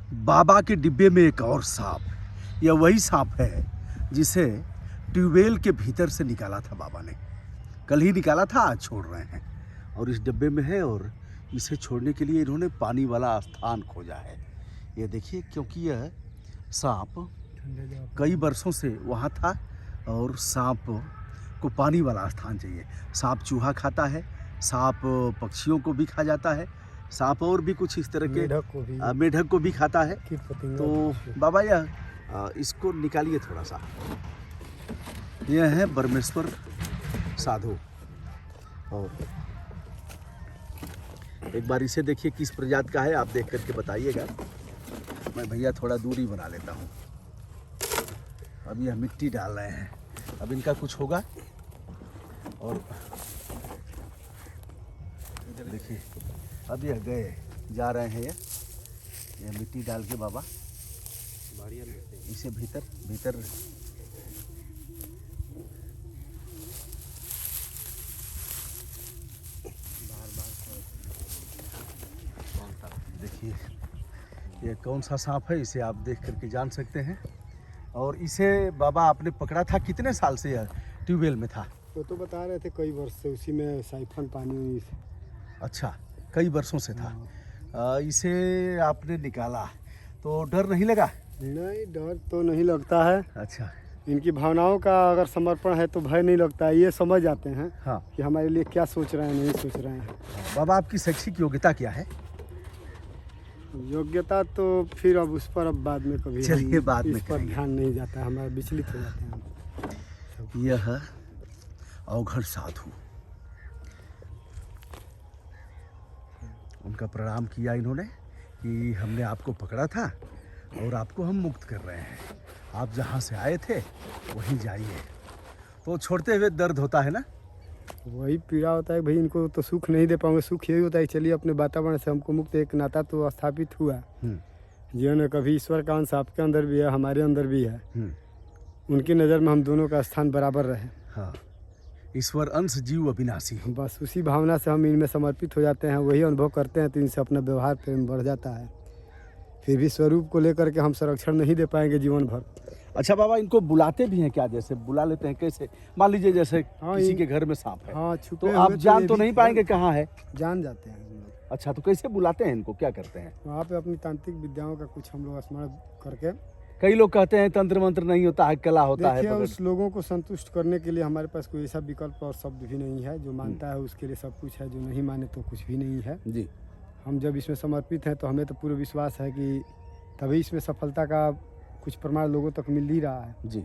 बाबा के डिब्बे में एक और सांप। यह वही सांप है जिसे ट्यूबवेल के भीतर से निकाला था बाबा ने। कल ही निकाला था, आज छोड़ रहे हैं और इस डिब्बे में है। और इसे छोड़ने के लिए इन्होंने पानी वाला स्थान खोजा है। ये देखिए, क्योंकि यह सांप कई वर्षों से वहाँ था और सांप को पानी वाला स्थान चाहिए। सांप चूहा खाता है, सांप पक्षियों को भी खा जाता है, सांप और भी कुछ इस तरह के मेढक को भी खाता है। तो बाबा यह इसको निकालिए थोड़ा सा। यह है ब्रह्मेश्वर साधु और एक बार इसे देखिए किस प्रजाति का है, आप देख करके बताइएगा। मैं भैया थोड़ा दूरी बना लेता हूँ। अब यह मिट्टी डाल रहे हैं, अब इनका कुछ होगा। और इधर देखिए, अब यह गए जा रहे हैं। यह मिट्टी डाल के बाबा इसे भीतर भीतर देखिए, ये कौन सा सांप है इसे आप देख करके जान सकते हैं। और इसे बाबा आपने पकड़ा था, कितने साल से यह ट्यूबवेल में था? वो तो बता रहे थे कई वर्ष से उसी में साइफन पानी। अच्छा, कई वर्षों से था। इसे आपने निकाला तो डर नहीं लगा? नहीं, डर तो नहीं लगता है। अच्छा, इनकी भावनाओं का अगर समर्पण है तो भय नहीं लगता है। ये समझ जाते हैं हाँ कि हमारे लिए क्या सोच रहे हैं, नहीं सोच रहे हैं। बाबा आपकी शैक्षिक योग्यता क्या है? योग्यता तो फिर अब उस पर अब बाद में कभी चलिए बाद में इस पर ध्यान नहीं जाता है, हमारा विचलित हो जाते हैं। यह अवघड़ साधु, उनका प्रणाम किया इन्होंने कि हमने आपको पकड़ा था और आपको हम मुक्त कर रहे हैं। आप जहाँ से आए थे वहीं जाइए। तो छोड़ते हुए दर्द होता है ना? वही पीड़ा होता है भाई, इनको तो सुख नहीं दे पाऊंगे। सुख यही होता है चलिए अपने वातावरण से हमको मुक्त, एक नाता तो स्थापित हुआ जीवन में। कभी ईश्वर का अंश आपके अंदर भी है, हमारे अंदर भी है। उनकी नज़र में हम दोनों का स्थान बराबर रहे। हाँ, ईश्वर अंश जीव अविनाशी। बस उसी भावना से हम इनमें समर्पित हो जाते हैं, वही अनुभव करते हैं तो इनसे अपना व्यवहार प्रेम बढ़ जाता है। फिर भी स्वरूप को लेकर के हम संरक्षण नहीं दे पाएंगे जीवन भर। अच्छा बाबा, इनको बुलाते भी हैं क्या? जैसे बुला लेते हैं कैसे? मान लीजिए जैसे किसी के घर में सांप है, हाँ, तो आप जान तो नहीं पाएंगे कहाँ है? जान जाते हैं। अच्छा, तो कैसे बुलाते हैं इनको, क्या करते हैं? वहाँ पे अपनी तांत्रिक विद्याओं का कुछ हम लोग स्मरण करके। कई लोग कहते हैं तंत्र मंत्र नहीं होता है, कला होता है। देखिए, उस लोगों को संतुष्ट करने के लिए हमारे पास कोई ऐसा विकल्प और शब्द भी नहीं है। जो मानता है उसके लिए सब कुछ है, जो नहीं माने तो कुछ भी नहीं है जी। हम जब इसमें समर्पित हैं तो हमें तो पूरा विश्वास है कि तभी इसमें सफलता का कुछ प्रमाण लोगों तक मिल ही रहा है जी।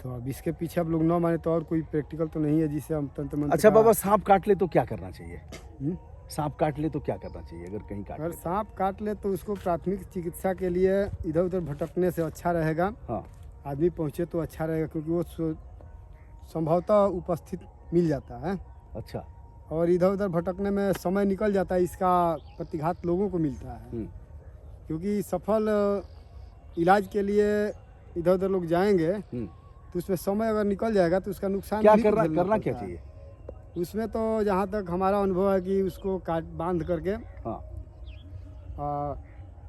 तो अब इसके पीछे अब लोग न माने तो और कोई प्रैक्टिकल तो नहीं है जिससे हम तंत्र मंत्र। अच्छा बाबा, सांप काट ले तो क्या करना चाहिए? सांप काट ले तो क्या करना चाहिए अगर कहीं काट ले? अगर सांप काट ले तो उसको प्राथमिक चिकित्सा के लिए इधर उधर भटकने से अच्छा रहेगा। हाँ, आदमी पहुँचे तो अच्छा रहेगा, क्योंकि वो संभवतः उपस्थित मिल जाता है। अच्छा। और इधर उधर भटकने में समय निकल जाता है, इसका प्रतिघात लोगों को मिलता है। क्योंकि सफल इलाज के लिए इधर उधर लोग जाएंगे तो उसमें समय अगर निकल जाएगा तो उसका नुकसान क्या करना क्या चाहिए उसमें? तो जहाँ तक हमारा अनुभव है कि उसको काट बांध करके, हाँ,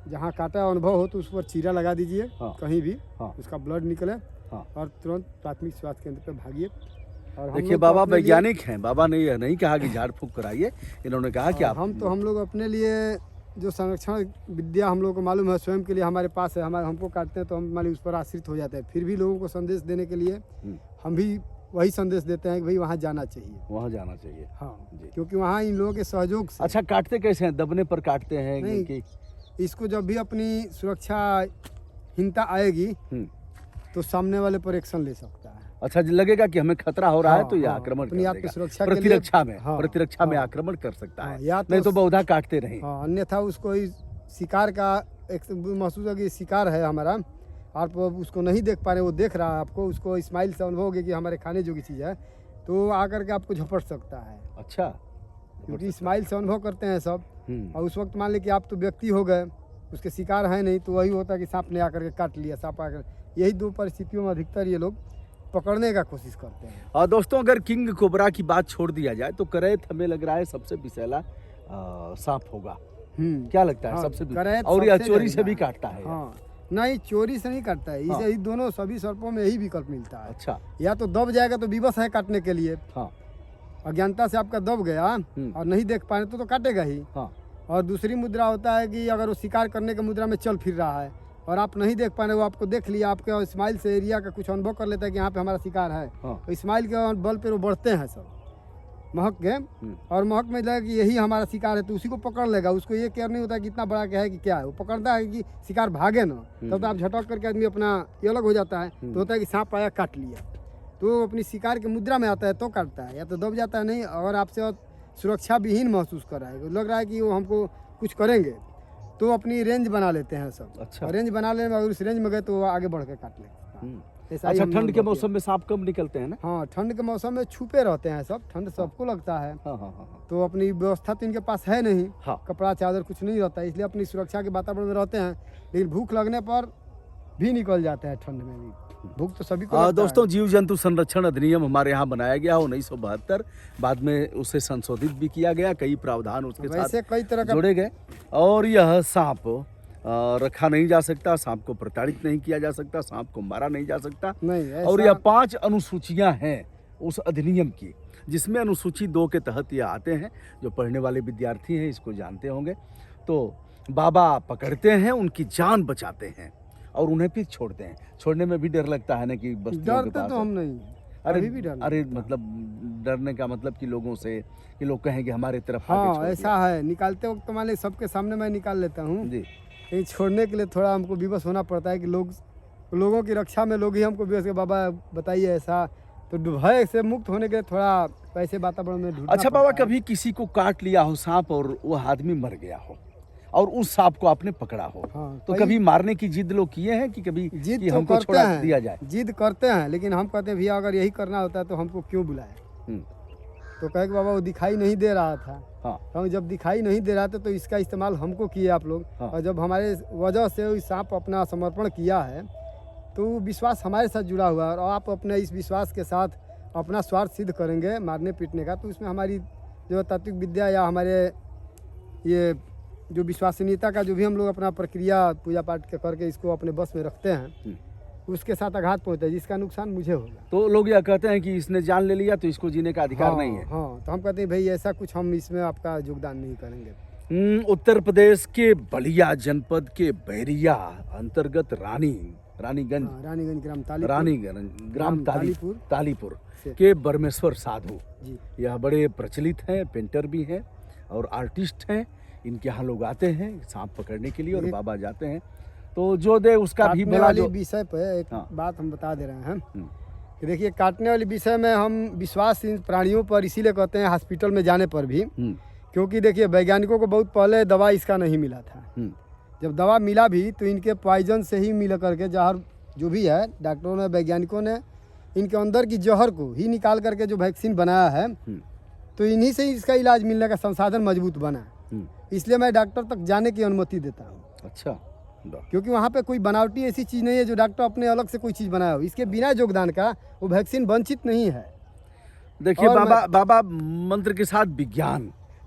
जहाँ काटा अनुभव हो तो उस पर चीरा लगा दीजिए। हाँ, कहीं भी हाँ, उसका ब्लड निकले। हाँ, और तुरंत प्राथमिक स्वास्थ्य केंद्र पे भागिए। और देखिए बाबा वैज्ञानिक हैं, बाबा ने यह नहीं कहा कि झाड़ फूंक कराइए, इन्होंने कहा कि आप हम लोग अपने लिए जो संरक्षण विद्या हम लोग को मालूम है स्वयं के लिए हमारे पास है, हमारे हमको काटते हैं तो हम मान ली उस पर आश्रित हो जाते हैं। फिर भी लोगों को संदेश देने के लिए हम भी वही संदेश देते हैं कि भाई वहाँ जाना चाहिए, वहाँ जाना चाहिए। हाँ, क्योंकि वहाँ इन लोगों के सहयोग से। अच्छा, काटते कैसे हैं? दबने पर काटते हैं? नहीं, कि इसको जब भी अपनी सुरक्षाहीनता आएगी तो सामने वाले पर एक्शन ले सकता है। अच्छा, लगेगा कि हमें खतरा हो रहा है तो यह आक्रमण अपनी आपकी सुरक्षा प्रतिरक्षा में आक्रमण कर सकता है। नहीं तो बहुधा काटते नहीं। अन्यथा उसको शिकार का एक महसूस है कि शिकार है हमारा, आप उसको नहीं देख पा रहे, वो देख रहा है आपको, उसको स्माइल से अनुभव होगी कि हमारे खाने जोगी चीज़ है, तो आकर के आपको झपट सकता है। अच्छा, क्योंकि स्माइल से अनुभव करते हैं सब। और उस वक्त मान लें कि आप तो व्यक्ति हो गए, उसके शिकार है नहीं, तो वही होता है कि सांप ने आकर के काट लिया, सांप आकर। यही दो परिस्थितियों में अधिकतर ये लोग पकड़ने का कोशिश करते हैं। और दोस्तों, अगर किंग कोबरा की बात छोड़ दिया जाए तो करैत हमें लग रहा है सबसे विषैला सांप होगा। क्या लगता है हाँ, सबसे करैत और यह सबसे चोरी से जहरीला भी है। काटता है? हाँ नहीं, चोरी से नहीं काटता है, हाँ। इसे ही दोनों सभी सर्पों में यही विकल्प मिलता है। अच्छा। या तो दब जाएगा तो विवश है काटने के लिए, हाँ। अज्ञानता से आपका दब गया और नहीं देख पाए तो काटेगा ही। हाँ। और दूसरी मुद्रा होता है कि अगर वो शिकार करने की मुद्रा में चल फिर रहा है और आप नहीं देख पा रहे, वो आपको देख लिया, आपके स्माइल से एरिया का कुछ अनुभव कर लेता है कि यहाँ पे हमारा शिकार है। हाँ। तो स्माइल के बल पे वो बढ़ते हैं सब महक के, और महक में लगेगा कि यही हमारा शिकार है, तो उसी को पकड़ लेगा। उसको ये केयर नहीं होता कि कितना बड़ा क्या है कि क्या है, वो पकड़ता है कि शिकार भागे ना। तब तो आप झटक करके आदमी अपना ये अलग हो जाता है, तो होता है कि सांप आया काट लिया, तो वो अपनी शिकार की मुद्रा में आता है तो काटता है, या तो दब जाता है। नहीं, अगर आपसे सुरक्षा विहीन महसूस कर रहा है, लग रहा है कि वो हमको कुछ करेंगे, तो अपनी रेंज बना लेते हैं सब। अच्छा। और रेंज बना लेने में अगर उस रेंज में गए तो वो आगे बढ़ के काट ले। ऐसा ही अच्छा, हम ठंड लोग के करते मौसम हैं। में सांप कम निकलते हैं ना? हाँ, ठंड के मौसम में छुपे रहते हैं सब, ठंड सबको लगता है। हाँ हाँ हाँ। तो अपनी व्यवस्था तो इनके पास है नहीं, हाँ। कपड़ा चादर कुछ नहीं रहता है, इसलिए अपनी सुरक्षा के वातावरण में रहते हैं। लेकिन भूख लगने पर भी निकल जाते हैं, ठंड में भी भूख तो सभी को लगता दोस्तों, है। जीव जंतु संरक्षण अधिनियम हमारे यहाँ बनाया गया 1972, बाद में उसे संशोधित भी किया गया, कई प्रावधान उसके वैसे साथ कई तरह का जोड़े गए। और यह सांप रखा नहीं जा सकता, सांप को प्रताड़ित नहीं किया जा सकता, सांप को मारा नहीं जा सकता। नहीं ऐसा, और यह 5 अनुसूचियां हैं उस अधिनियम की, जिसमें अनुसूची 2 के तहत ये आते हैं। जो पढ़ने वाले विद्यार्थी हैं इसको जानते होंगे। तो बाबा पकड़ते हैं, उनकी जान बचाते हैं और उन्हें फिर छोड़ते हैं। छोड़ने में भी डर लगता है ना कि बस्तियों के डरते पास तो हम नहीं, अरे अभी भी डर अरे लगता है। मतलब डरने का मतलब कि लोगों से, कि लोग कहें कि हमारे तरफ आके हाँ छोड़ ऐसा है, निकालते वक्त मान ली सबके सामने मैं निकाल लेता हूँ, दिया। जी। लेकिन छोड़ने के लिए थोड़ा हमको विवश होना पड़ता है कि लोगों की रक्षा में लोग ही हमको विवश के बाबा बताइए ऐसा, तो भय से मुक्त होने के लिए थोड़ा ऐसे वातावरण में ढूंढना अच्छा बाबा, पड़ता है। कभी किसी को काट लिया हो सांप और वह आदमी मर गया हो और उस सांप को आपने पकड़ा हो, हाँ, तो कभी मारने की जिद लोग किए हैं कि कभी जिद कि तो हमको करते छोड़ा हैं, दिया जाए? जिद करते हैं, लेकिन हम कहते हैं भैया अगर यही करना होता है तो हमको क्यों बुलाए। तो कहे कि बाबा वो दिखाई नहीं दे रहा था। हाँ। हम जब दिखाई नहीं दे रहा था तो इसका इस्तेमाल हमको किए आप लोग। हाँ। और जब हमारे वजह से इस सांप अपना समर्पण किया है तो वो विश्वास हमारे साथ जुड़ा हुआ है, और आप अपने इस विश्वास के साथ अपना स्वार्थ सिद्ध करेंगे मारने पीटने का, तो उसमें हमारी जो तात्विक विद्या या हमारे ये जो विश्वसनीयता का जो भी हम लोग अपना प्रक्रिया पूजा पाठ के करके इसको अपने बस में रखते हैं, उसके साथ आघात पहुँचता है, जिसका नुकसान मुझे होगा। तो लोग यह कहते हैं कि इसने जान ले लिया तो इसको जीने का अधिकार नहीं है। हाँ, तो हम कहते हैं भाई ऐसा कुछ हम इसमें आपका योगदान नहीं करेंगे। उत्तर प्रदेश के बलिया जनपद के बैरिया अंतर्गत रानीगंज हाँ, रानीगंज ग्राम तालीपुर, रानीगंज ग्राम तालीपुर तालीपुर से। के परमेश्वर साधु जी। यह बड़े प्रचलित हैं, पेंटर भी हैं और आर्टिस्ट हैं। इनके यहाँ लोग आते हैं सांप पकड़ने के लिए और बाबा जाते हैं, तो जो दे उसका भी काटने भला। वाली जो विषय पे एक हाँ। बात हम बता दे रहे हैं कि देखिए, काटने वाली विषय में हम विश्वास इन प्राणियों पर इसीलिए कहते हैं हॉस्पिटल में जाने पर भी, क्योंकि देखिए वैज्ञानिकों को बहुत पहले दवा इसका नहीं मिला था। जब दवा मिला भी तो इनके पॉइजन से ही मिल करके जहर जो भी है, डॉक्टरों ने वैज्ञानिकों ने इनके अंदर की जहर को ही निकाल करके जो वैक्सीन बनाया है, तो इन्हीं से ही इसका इलाज मिलने का संसाधन मजबूत बना। इसलिए मैं डॉक्टर तक जाने की अनुमति देता हूँ। अच्छा। क्योंकि वहाँ पे कोई बनावटी ऐसी चीज़ नहीं है जो डॉक्टर अपने अलग से कोई चीज़ बनाया हो, इसके बिना योगदान का वो वैक्सीन वंचित नहीं है। देखिए बाबा मंत्र के साथ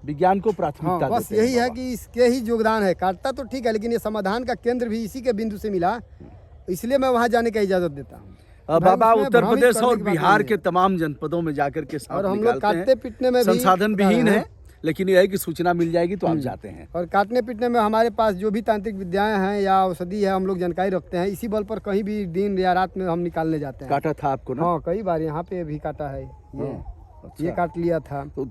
विज्ञान को प्राथमिकता बस देते हैं यही है बाबा। कि इसके ही योगदान है। काटता तो ठीक है, लेकिन ये समाधान का केंद्र भी इसी के बिंदु से मिला, इसलिए मैं वहाँ जाने की इजाज़त देता हूँ। बाबा उसमें उत्तर भ्रमित प्रदेश करने और की बात बिहार नहीं के है। तमाम जनपदों में जाकर के सांप और हम लोग निकालते काटते हैं। पीटने में भी संसाधन बता रहे विहीन हैं। है, लेकिन यह है कि सूचना मिल जाएगी तो आप जाते हैं। और काटने पीटने में हमारे पास जो भी तांत्रिक विद्याएं हैं या औषधि है, हम लोग जानकारी रखते हैं। इसी बल पर कहीं भी दिन या रात में हम निकालने जाते हैं। काटा था आपको ना? हाँ, कई बार यहाँ पे भी काटा है। ये काट लिया था। तो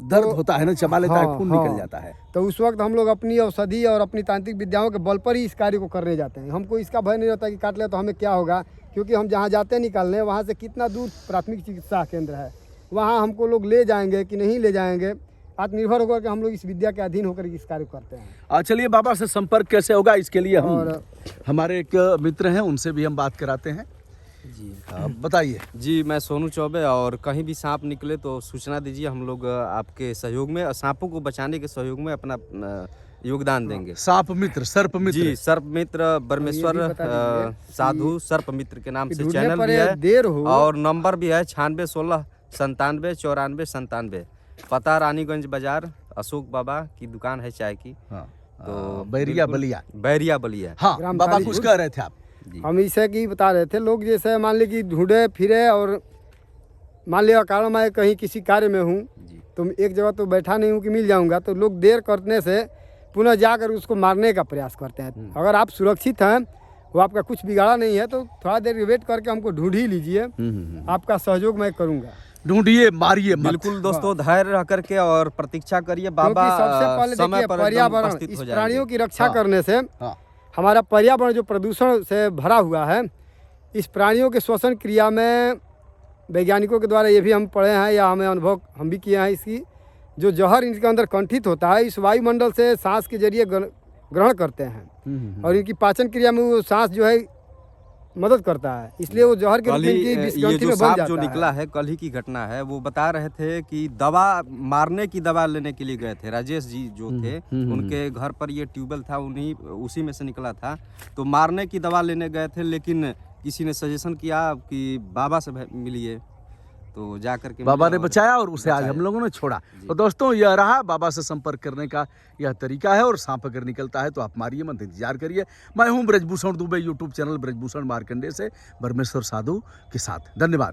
दर्द होता है ना, चबा लेता है, खून निकल हाँ। जाता है। तो उस वक्त हम लोग अपनी औषधि और अपनी तांत्रिक विद्याओं के बल पर ही इस कार्य को करने जाते हैं। हमको इसका भय नहीं रहता कि काट ले तो हमें क्या होगा, क्योंकि हम जहाँ जाते हैं निकालने, वहाँ से कितना दूर प्राथमिक चिकित्सा केंद्र है, वहाँ हमको लोग ले जाएंगे कि नहीं ले जाएंगे, आत्मनिर्भर होकर के हम लोग इस विद्या के अधीन होकर इस कार्य को करते हैं। चलिए बाबा से संपर्क कैसे होगा, इसके लिए हम हमारे एक मित्र हैं, उनसे भी हम बात कराते हैं। जी बताइए। जी, मैं सोनू चौबे, और कहीं भी सांप निकले तो सूचना दीजिए। हम लोग आपके सहयोग में, सांपों को बचाने के सहयोग में अपना योगदान देंगे। सांप मित्र, सर्प मित्र। जी, सर्प मित्र परमेश्वर साधु सर्प मित्र के नाम से चैनल भी है, देर हो और नंबर भी है 9616 97 94 97। पता रानीगंज बाजार, अशोक बाबा की दुकान है चाय की। हाँ, तो बैरिया बिल्कुल बलिया। बैरिया बलिया। हाँ ग्राम बाबा कालीपुर। कुछ कह रहे थे आप। जी। हम इसे की बता रहे थे, लोग जैसे मान ली कि ढूंढे फिरे और मान लिया कारण मैं कहीं किसी कार्य में हूँ जी। तो एक जगह तो बैठा नहीं हूँ कि मिल जाऊँगा, तो लोग देर करने से पुनः जाकर उसको मारने का प्रयास करते हैं। अगर आप सुरक्षित हैं, वो आपका कुछ बिगाड़ा नहीं है, तो थोड़ा देर वेट करके हमको ढूंढ ही लीजिए। आपका सहयोग मैं करूँगा। ढूंढिए, मारिए मत। बिल्कुल दोस्तों, धैर्य रह करके और प्रतीक्षा करिए, बाबा क्योंकि सबसे पहले समय देखिए पर एकदम पर्यावरण, उपस्थित इस हो प्राणियों जाएंगे। की रक्षा हाँ। करने से हाँ, हमारा पर्यावरण जो प्रदूषण से भरा हुआ है, इस प्राणियों के श्वसन क्रिया में वैज्ञानिकों के द्वारा ये भी हम पढ़े हैं या हमें अनुभव हम भी किए हैं, इसकी जो जहर इनके अंदर कंठित होता है, इस वायुमंडल से सांस के जरिए ग्रहण करते हैं और इनकी पाचन क्रिया में वो सांस जो है मदद करता है, इसलिए वो जहर के रूप कल में ही इनकी ये विषग्रंथि जो में बन सांप जाता जो है। निकला है, कल ही की घटना है। वो बता रहे थे कि दवा मारने की दवा लेने के लिए गए थे। राजेश जी जो थे, उनके घर पर ये ट्यूबवेल था, उसी में से निकला था। तो मारने की दवा लेने गए थे, लेकिन किसी ने सजेशन किया कि बाबा से मिलिए, तो जा करके बाबा मिले ने और बचाया और उसे आज बचाया। हम लोगों ने छोड़ा। जी। तो दोस्तों, यह रहा बाबा से संपर्क करने का यह तरीका है। और सांप अगर निकलता है तो आप मारिए मत, इंतजार करिए। मैं हूं ब्रजभूषण दुबे, यूट्यूब चैनल ब्रजभूषण मार्कंडे से परमेश्वर साधु के साथ। धन्यवाद।